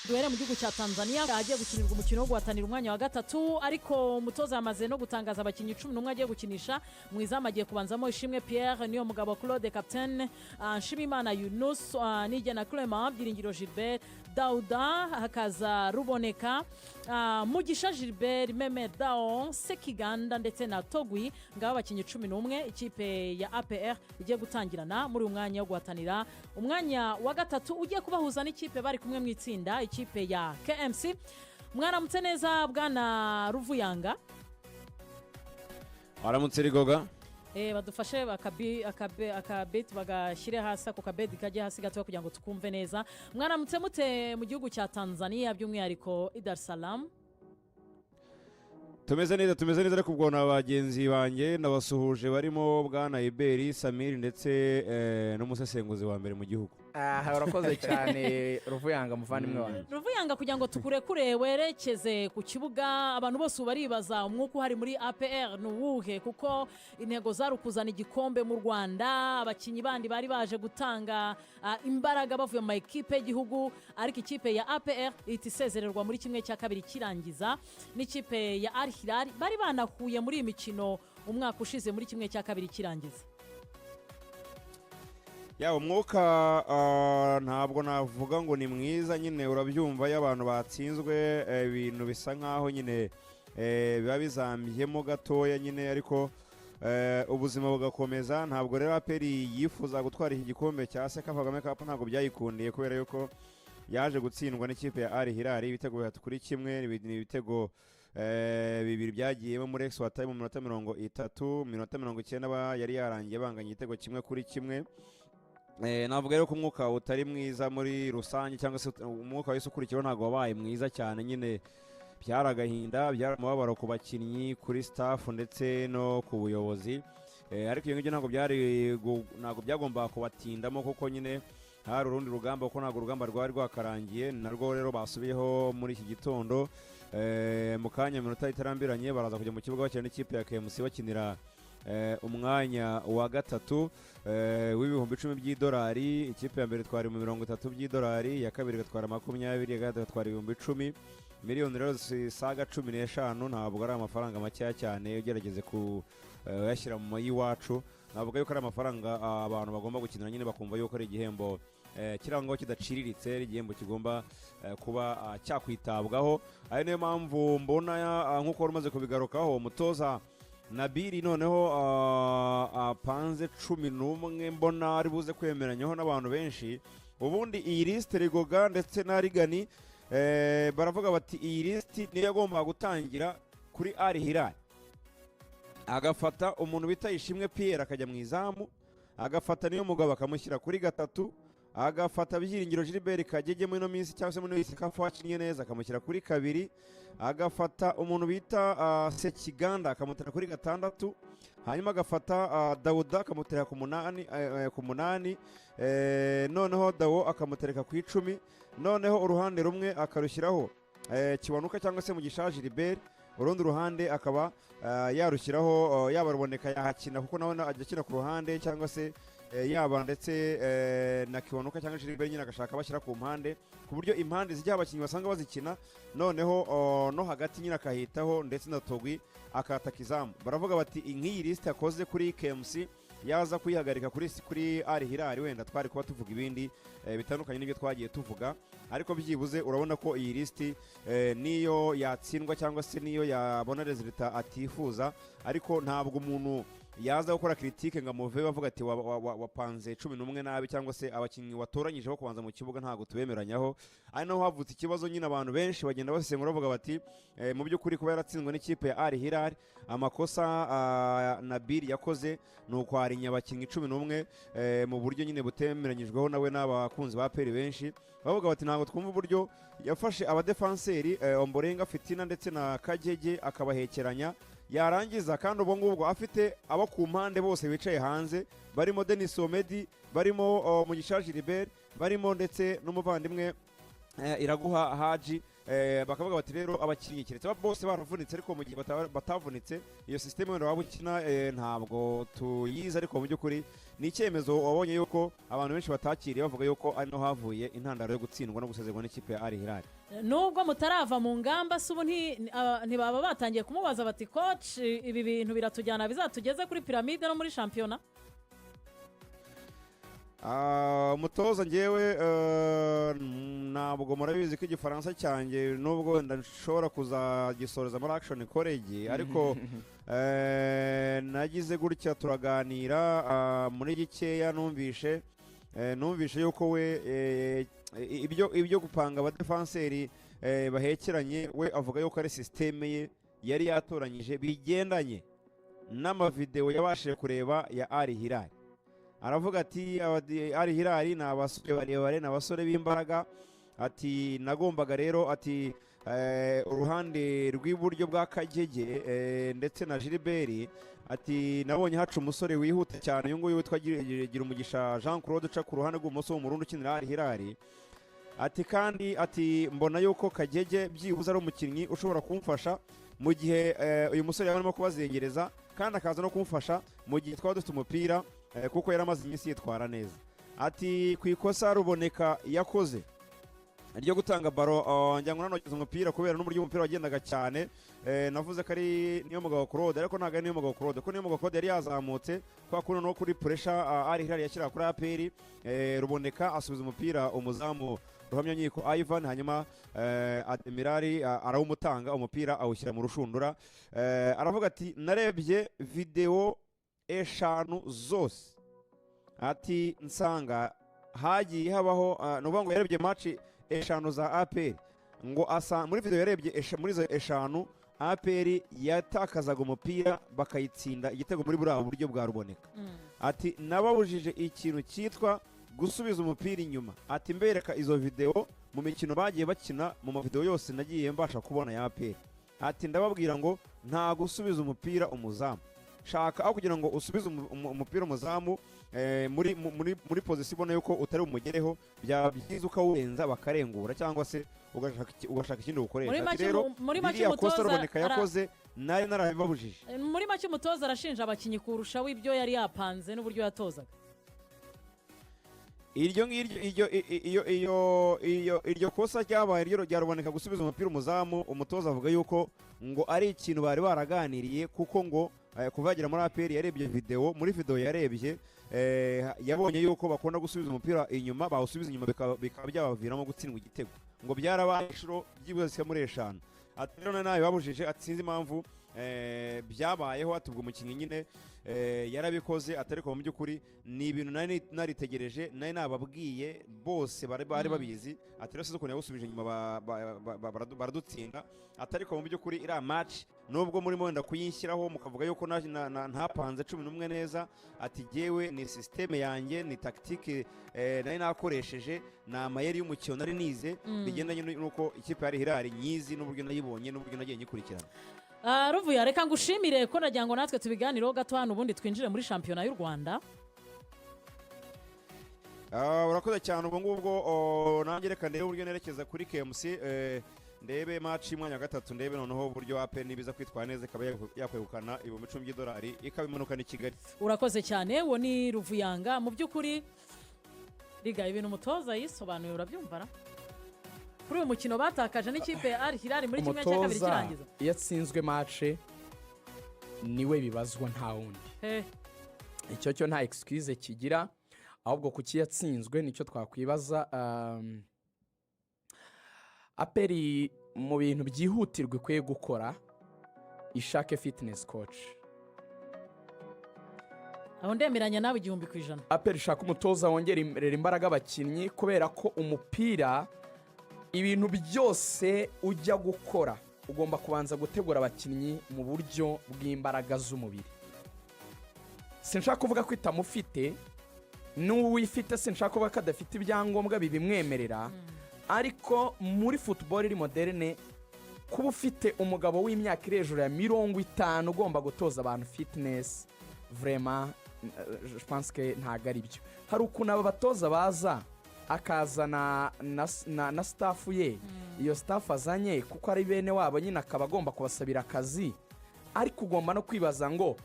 duhere mu gihugu cya Tanzania agiye gukinirwa umukino wo guhatanira umwanya wa gatatu ariko umutoza yamaze no gutangaza abakinnyi 11 agiye gukinisha mu izamu agiye kubanzamo Ishimwe Pierre niyo mugabo Claude Captain Nshimimana Yunus Nigena Clement Byiringiro Gilbert Dauda hakaza Ruboneka Mugisha Gilbert Meme Daon Sekiganda ndetse na Togwi ngabo abakinnyi 11 ikipe ya APR igiye gutangirana muri umwanya wo guhatanira umwanya wa gatatu ugiye kubahuza n'ikipe bari kumwe mu itsinda ikipe ya KMC. Mwaramutse neza bwana Ruvuyanga. Aramutse Rigoga. Badufashe akabet bagashyire hasi ako kabedi kajye hasi gato kugira ngo tukumve neza. Mwaramutse mute mu gihugu cya Tanzania by'umwihariko i Dar es Salaam. Tumeze neza ariko ubwo n'abagenzi banjye nabasuhuje barimo bwana Iberi Samir ndetse n'umusesenguzi wa mbere mu gihugu. Urakoze cyane Ruvuyanga muvandimwe wanjye. Ruvuyanga kugira ngo tukurekure werekeze ku kibuga abantu bose baribaza umwuka uhari muri APR n'uwuhe kuko intego zarukuzana igikombe mu Rwanda abakinyi bandi bari baje gutanga imbaraga bavuye mu equipe y'igihugu ariko ikipe ya APR itisezererwa muri kimwe cya kabiri kirangiza n'ikipe ya Al Hilal bari banahuye muri imikino umwaka ushize muri kimwe cya kabiri kirangiza. Ya umwuka ntabwo navuga ngo ni mwiza nyine urabyumva y'abantu batsinzwe ibintu bisa nkaho nyine biba bizambiyemo gatoya nyine ariko ubuzima bugakomeza ntabwo rero aperi yifuza gutwara iki gikombe cya Seka Kagame Cup ntabwo byayikundiye kubera yuko yaje gutsindwa n'ikipe ya Al Hilal ibitego 3-1 ibitego bibiri byagiyemo muri extra time mu minota 30 minota 90 yari yarangiye banganya igitego 1-1. Navuga rero ko umwuka utari mwiza muri rusange cyangwa se umwuka wese ukurikiyeho ntabwo wabaye mwiza cyane nyine byaragahinda byaramubabaro ku bakinnyi kuri staff ndetse no ku buyobozi ariko iyo ngibyo ntabwo byagomba kubatindamo kuko nyine hari urundi rugamba kuko ntabwo urugamba rwari rwakarangiye narwo rero basubiyeho muri iki gitondo mu kanya minota itarambiranye baraza kujya mu kibuga bakina n'ikipe ya KMC bakinira umwanya wa gatatu w'ibihumbi 10 by'idolari ikipe ya mbere twari mu 30 by'idolari ya kabiri gatwara 20 ya gatatu gatwara ibihumbi 10 miliyoni rero zisaga 15 ntabwo ari amafaranga make cyane ugerageze ku yashyira mu yiwacu navuga yuko ari amafaranga abantu bagomba gukinira nyine bakumva yuko ari igihembo kirango kidaciriritse igihembo kigomba kuba cyakwitabwaho ari niyo mpamvu mbona nkuko rumaze kubigarukaho umutoza Nabiri noneho apanze 11 mbona ari buze kwemeranyaho n'abantu benshi ubundi iyi liste Rigoga ndetse na Rigani baravuga bati iyi liste niyo agomba gutangira kuri Al Hilal agafata umuntu bita Ishimwe Pierre akajya mu izamu agafata niyo mugabo akamushyira kuri gatatu agafata Byiringiro Gilbert kagege muri no minsi cyangwa se muri Seka wakinnye neza akamushyira kuri kabiri agafata umuntu bita Sekiganda akamutera kuri gatandatu hanyuma agafata Dauda akamutera ku munani noneho Dawo akamutereka ku 10 noneho uruhande rumwe akarushyiraho Kiwanuka cyangwa se Mugisha Gilbert urundi ruhande akaba yarushyiraho yaba Ruboneka yahakina kuko nawe ajya akina ku ruhande cyangwa se yaba ndetse na Kiwanuka cyangwa Gilbert nyine agashaka bashyira ku mpande ku buryo impande zijya abakinnyi basanga bazikina noneho no hagati nyine akahitaho ndetse na Togwi akataka izamu baravuga bati nk'iyi liste yakoze kuri KMC yaza kuyihagarika kuri Al Hilal wenda twari kuba tuvuga ibindi bitandukanye n'ibyo twagiye tuvuga ariko byibuze urabona ko iyi liste niyo yatsindwa cyangwa se niyo yabona resultat atifuza ariko ntabwo umuntu yaza gukora critique ngo amuve bavuga ati wapanze 11 nabi cyangwa se abakinnyi watoranyije bo kubanza mu kibuga ntago tubemeranyaho ari naho havutse ikibazo nyine abantu benshi bagenda basesengura bavuga bati mu by'ukuri kuba yaratsinzwe n'ikipe ya Al Hilal amakosa Nabil yakoze nuko harinya abakinnyi 11 mu buryo nyine butemeranyijweho nawe n'abakunzi ba APR benshi bavuga bati ntago twumva uburyo yafashe abadefenseri Omborenga Fitina ndetse na Kagege akabahekeranya yarangiza kandi ubwo ngubwo afite abo ku mpande bose bicaye hanze barimo Denis Omedi barimo Mugisha Gilbert barimo ndetse n'umuvandimwe Iraguha Haji bakavuga bati rero abakinnyi keretse bose baravunitse ariko mu gihe batavunitse iyo system wenda waba ukina ntabwo tuyizi ariko mu by'ukuri ni icyemezo wabonye yuko abantu benshi batakiriye bavuga yuko ari no havuye intandaro yo gutsindwa no gusezerwa n'ikipe ya Al Hilal. Nubwo mutarava mu ngamba subu ntibaba batangiye kumubaza bati coach ibi bintu biratujyana bizatugeze kuri piramide no muri shampiyona? Umutoza ngewe ntabwo murabizi ko igifaransa cyanjye nubwo ndashobora kuzagisoreza muri Action College ariko nagize gutya turaganira muri gikeya numvishe yuko we ibyo gupanga abadefanseri bahekeranye we avuga yuko ari systeme ye yari yatoranyije bigendanye n'amavideo yabashije kureba ya Al Hilal. Aravuga ati Al Hilal ni abasore barebare ni abasore b'imbaraga ati nagombaga rero ati uruhande rw'iburyo bwa Kagege ndetse na Gilbert ati nabonye haca umusore wihuta cyane uyu nguyu witwa Girumugisha Jean Claude uca ku ruhande rw'ubumoso w'umurundi ukinira Al Hilal ati kandi ati mbona yuko Kagege byibuze ari umukinnyi ushobora kumfasha mu gihe uyu musore yarimo kubazengereza kandi akaza no kumfasha mu gihe twaba dufite umupira kuko yaramaze iminsi yitwara neza. Ati ku ikosa Ruboneka yakoze ryo gutanga baro njya ngo nanogeza umupira kubera n'uburyo umupira wagendaga cyane navuze ko ari niyo mugabo Claude ariko ntago ari niyo mugabo Claude ko niyo mugabo Claude yari yazamutse kwa kuno no kuri pressure Al Hilal yashyira kuri APR Ruboneka asubiza umupira umuzamu Ruhamya Nkiko Ivan hanyuma Admirali arawumutanga umupira awushyira mu rushundura. Aravuga ati narebye video eshanu zose ati nsanga hagiye habaho nuvuga ngo yarebye match eshanu za APR ngo muri video yarebye muri zo eshanu APR yatakazaga umupira bakayitsinda igitego muri buriya buryo bwa Ruboneka. Ati nababujije ikintu cyitwa gusubiza umupira inyuma. Ati mbereka izo video mu mikino bagiye bakina mu mavideo yose nagiye mbasha kubona ya APR. Ati ndababwira ngo nta gusubiza umupira umuzamu shaka aho kugira ngo usubize umupira umuzamu muri position ubona yuko utari umugereho bya byiza ukawurenza bakarengura cyangwa se ugashaka ikindi gukoresha. Ati rero muri Costa Ruboneka yakoze nari narabibabujije. Muri make umutoza arashinja abakinnyi kurusha w'ibyo yari yapanze n'uburyo yatozaga. Iryo kosa ryabaye ryo Ruboneka gusubiza umupira umuzamu umutoza avuga yuko ngo ari ikintu bari baraganiriye kuko ngo kuva yagera muri APR yarebye video muri video yarebye yabonye yuko bakunda gusubiza umupira inyuma bawusubiza inyuma bikaba byabaviramo gutsindwa igitego ngo byarabaye inshuro byibuze muri eshanu. Ati rero nawe babujije atsinze impamvu byabayeho atubwo umukinnyi nyine yarabikoze atariko mu by'ukuri ni ibintu naritegereje nari nababwiye bose bari babizi. Ati rero sizo yabusubije inyuma baradutsinda atariko mu by'ukuri ira match nubwo muri mwenda kuyinshyiraho mukavuga yuko ntapanze 11 neza. Ati jewe ni systeme yanjye ni tactique nari nakoresheje na amayeri y'umukino nari nize bigendanye nuko ikipe yari Hilal nyizi n'uburyo nayibonye n'uburyo nagiye nyikurikirana. Ruvuya reka ngushimire ko nagira ngo natwe tubiganireho gato hano ubundi twinjire muri shampiyona y'u Rwanda. Urakoze cyane ubwo ngubwo nanjye reka ndebe uburyo nerekeza kuri KMC ndebe match y'umwanya gatatu ndebe noneho uburyo APR nibiza kwitwara neza ikaba yakwegukana $10,000 ikabimanukana i Kigali. Urakoze cyane wo ni Ruvuyanga mu by'ukuri riga ibintu umutoza yisobanuye urabyumvara kuri uyu mukino batakaje n'ikipe ya Al Hilal muri kimwe cya kabiri kirangiza. Iyo atsinzwe match niwe bibazwa nta wundi. Icyo cyo nta excuse kigira ahubwo kuki yatsinzwe nicyo twakwibaza. APR mu bintu byihutirwa kwe gukora ishake fitness coach. Aho ndemeranya nawe 100%. APR ishaka umutoza wongerera imbaraga abakinnyi kubera ko umupira ibintu byose ujya gukora ugomba kubanza gutegura abakinnyi mu buryo bw'imbaraga z'umubiri. Sinshaka kuvuga ko itamufite n'uwifite sinshaka kuvuga ko adafite ibyangombwa bibimwemerera ariko muri football iri moderne kuba ufite umugabo w'imyaka iri hejuru ya 50 ugomba gutoza abantu fitness vraiment je pense que ntago ari byo. Hari ukuntu aba batoza baza akazana na staff ye, iyo staff azanye kuko ari bene wabo nyine akaba agomba kubasabira akazi, ariko ugomba no kwibaza ngo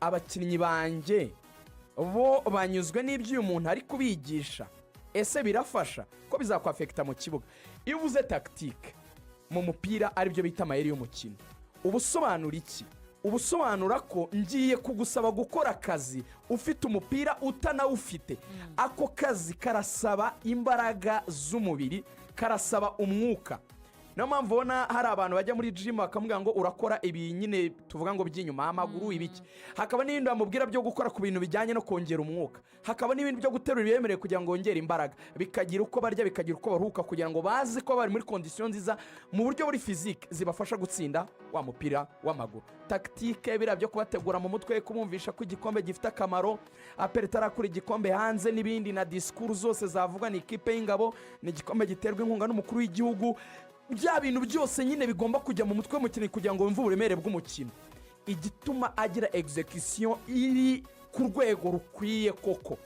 abakinnyi banjye bo banyuzwe n'ibyo uyu muntu ari kubigisha, ese birafasha ko bizakwafekita mu kibuga? Iyo uvuze tactique mu mupira aribyo bita amayeri y'umukino, ubusobanura iki? Ubusobanura ko ngiye kugusaba gukora akazi ufite umupira utanawufite. Ako kazi karasaba imbaraga z'umubiri, karasaba umwuka. Niyo mpamvu ubona hari abantu bajya muri gym bakamubwira ngo urakora ibi nyine tuvuga ngo by'inyuma amaguru ibiki, hakaba n'ibindi bamubwira byo gukora ku bintu bijyanye no kongera umwuka, hakaba n'ibindi byo guterura ibiremereye kugira ngo wongere imbaraga, bikagira uko barya bikagira uko baruhuka kugira ngo bazi ko bari muri condition nziza mu buryo buri physique zibafasha gutsinda wa mupira w'amaguru. Tactique bira byo kubategura mu mutwe, kumumvisha ko igikombe gifite akamaro, aperi tarakura igikombe hanze n'ibindi, na discours zose zavuga ni ikipe y'ingabo, ni igikombe giterwa inkunga n'umukuru w'igihugu. Bya bintu byose nyine bigomba kujya mu mutwe w'umukinnyi kugira ngo yumve uburemere bw'umukino. Igituma agira execution iri ku rwego rukwiye koko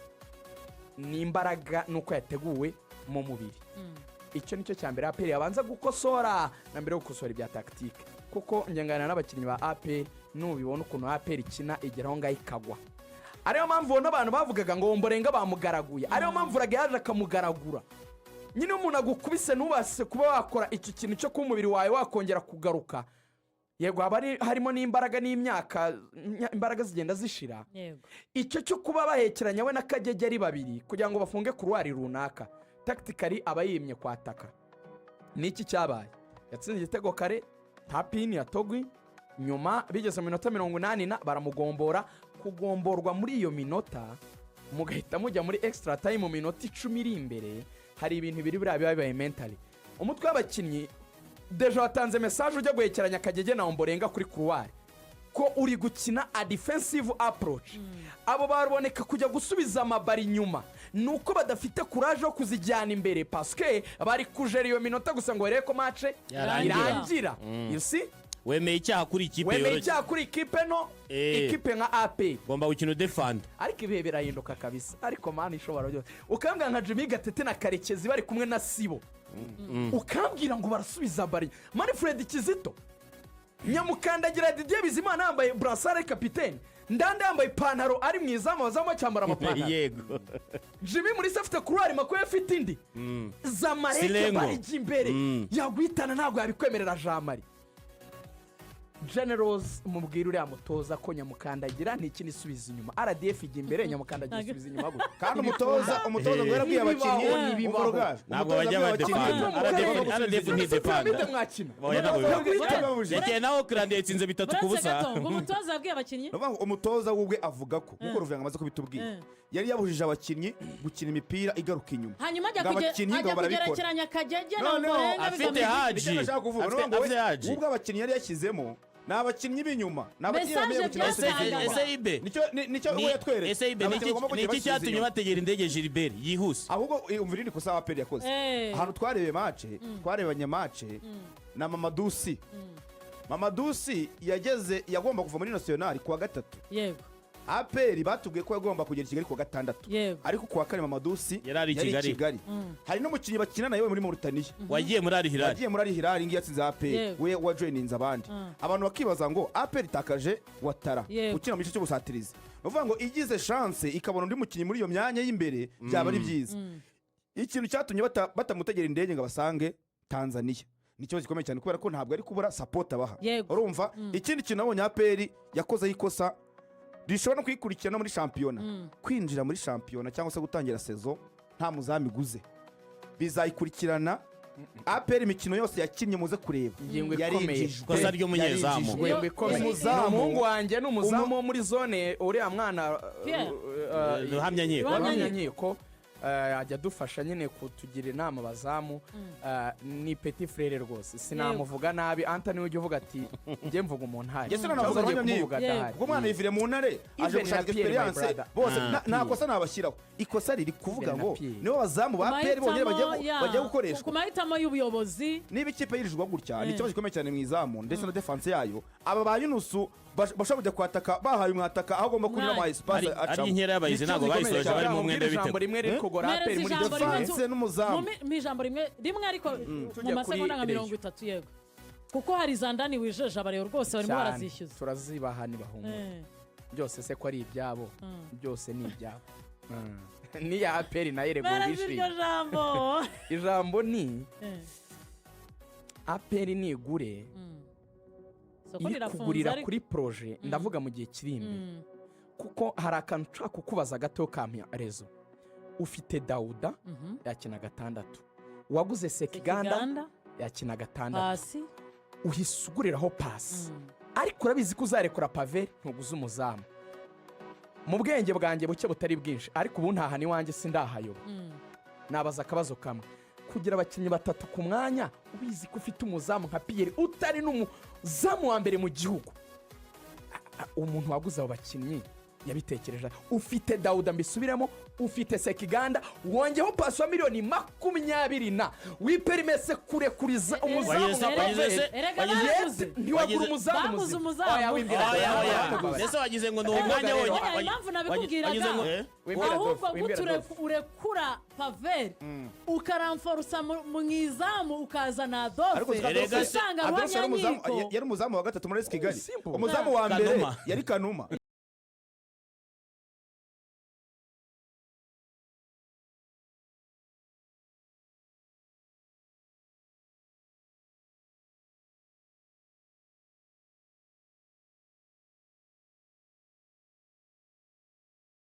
ni imbaraga nuko yateguwe mu mubiri. Icyo nicyo cya mbere aperi yabanza gukosora na mbere yo gukosora ibya tactique, kuko njyangana n'abakinnyi ba aperi nubibona ukuntu aperi ikina igeraho ngaho ikagwa. Ariyo mpamvu ubona abantu bavugaga ngo Ombolenga bamugaraguye, ariyo mpamvu Raga yaje akamugaragura. Nyine umuntu agukubise ntubase kuba wakora iki kintu cyo kuba umubiri wawe wakongera kugaruka, yego haba harimo n'imbaraga n'imyaka, imbaraga zigenda zishira. Icyo cyo kuba bahekeranya we na Kagege ari babiri kugira ngo bafunge kuruwari runaka, tactically aba yimye kwataka. Niki cyabaye? Yatsinze igitego kare, tapini ya Togwi, nyuma bigeze mu minota 80 baramugombora. Kugomborwa muri iyo minota mugahita mujya muri extra time mu minota 10 iri imbere, hari ibintu biri bibaye mentally. Umutwe w'abakinnyi deja watanze message ujya guhekeranya Kagege na Ombolenga kuri couloir ko uri gukina a defensive approach. Abo baruboneka kujya gusubiza amabari inyuma, nuko badafite courage yo kuzijyana imbere parce que bari kujera iyo minota gusa ngo bareko match irangira. You see? Wemeye icyaha kuri ikipe yoroshye. Wemeye icyaha kuri ikipe no, ikipe nka AP. Gomba gukina defend. Ariko ibihe birahinduka kabisa. Ariko mani ishobora byose. Ukambwira nka Jimmy Gatete na Karekezi bari kumwe na Sibo. Ukambwira ngo barasubiza bari. Manfred Kizito. Nyamukandagira Didier Bizimana yambaye brassard capitaine. Ndande yambaye ipantaro ari mwiza bazamo cyambara amapantaro. Yego. Jimmy muri safite couloir makwe afite indi. Zamareke bari imbere. Yagwitana ntabwo yabikwemerera Jamari. Generals mubwira uriya mutoza ko Nyamukandagira ntikindi isubiza inyuma, RDF ijya imbere Nyamukandagira isubiza inyuma gusa. Kandi umutoza ngo yarabwiye abakinnyi ntabwo bajya badefanda. RDF ni defanda yake naho Claude yatsinze 3-0. Ngo umutoza yabwiye abakinnyi, umutoza ubwe avuga ko nkuko Ruvanga amaze kubitubwira yari yabujije abakinnyi gukina imipira igaruka inyuma, hanyuma ajya kugerekeranya Kagege na Ombolenga afite haji. Afite haji ubwo abakinnyi yari yashyizemo n'abakinnyi b'inyuma, n'abakinnyi gukina SAIB. Nicyo uwo yatweretse. SAIB niki cyatumye bategera indege Gilbert yihuse. Ahubwo umvira ni kosa aperi yakoze. Ahantu twarebe match, twarebanye match na Mamadusi yagomba kuva muri national kuwa gatatu. Yego. Aperi batubwiye ko yagomba kugera Kigali kuwa gatandatu. Ariko kuwa kane Mamadusi yari i Kigali. Hari n'umukinnyi bakina nayo muri Mauritania wagiye muri Al Hilal ngiye yatsinze Aperi, we wa joininze abandi. Abantu bakibaza ngo Aperi itakaje Watara ukina mu gice cyo gusatiriza, bavuga ngo igize chance ikabona undi mukinnyi muri iyo myanya y'imbere byaba ari byiza. Ikintu cyatumye batamutegera indege ngo basange Tanzania nicyo gikomeye cyane kubera ko ntabwo ari kubura support abaha. Urumva ikindi kintu nabonye Aperi yakoze yikosa rishobora no kwikurikirana muri shampiyona, kwinjira muri shampiyona cyangwa se gutangira sezo nta muzamu iguze, bizayikurikirana. Aperi imikino yose yakinnye muze kureba yarengeje kosa ry'umunyezamu. Umuhungu wanjye n'umuzamu muri zone uriya mwana Ruhamya nkiko ajya dufasha nyine kutugira inama bazamu. Ni petit frere rwose sinamuvuga nabi. Anthony ujye uvuga ati njye mvuga umuntu hari Yesu nanavuga kuvuga dahari kuko mwana yivire mu ntare aje gushaka experience bose nta kosa nabashyiraho. Ikosa riri kuvuga ngo nibo bazamu ba Aperi bonyine bajya gukoreshwa ku mahitamo y'ubuyobozi. Niba ikipe yirijwe gutya ni ikibazo gikomeye cyane mu izamu ndetse na defense yayo. Aba ba Yunusu bashaka kujya kwataka bahaye umwataka aho agomba kunyura mu espace ari inkera y'abayizi ntabwo bayisoje bari mu mwenda w'ibitego. Rimwe riko gukogora Mereza aperi muri ijambo rimwe defense defense n'umuzamu mu ijambo rimwe ariko mu Tujya masegonda nka kuri 30 yego kuko hari za ndani wijeje abarero rwose barimo cyane barazishyuza turazibaha ntibahumure byose se ko ari ibyabo byose ni ibyabo niya aperi nayo rego mereza bishimye iryo jambo ijambo ni aperi nigure soko iri rirafunze kugurira ariko kuri proje ndavuga mu gihe kiri imbere kuko hari akantu nshaka kukubaza gato kamya rezo ufite Dawuda yakina 6 waguze Sekiganda yakina 6 pasi uhise uguriraho pasi ariko urabizi ko uzarekura pave ntuguze umuzamu mu bwenge bwanjye buke butari bwinshi ariko ubu ntaha ni wanjye sindahayoba nabaza akabazo kamwe kugira abakinnyi 3 ku mwanya ubizi ko ufite umuzamu nka Pierre utari n'umuzamu wa mbere mu gihugu umuntu waguze abo bakinnyi yabitekereje ufite Dawuda mbisubiremo ufite Sekiganda wongeho pasi wa miliyoni 20 wiperimese kurekuriza umuzamu nka Paveri ntiwagura umuzamu baguze muzima umuzamu mbese wagize ngo ni umwanya wonyine impamvu nabikubwiraga ahubwo urekura Paveri ukaramforusa mu izamu ukazana Adolphe usanga ruhamya nkiko yari umuzamu wa 3 muri Kigali umuzamu wa mbere yari Kanuma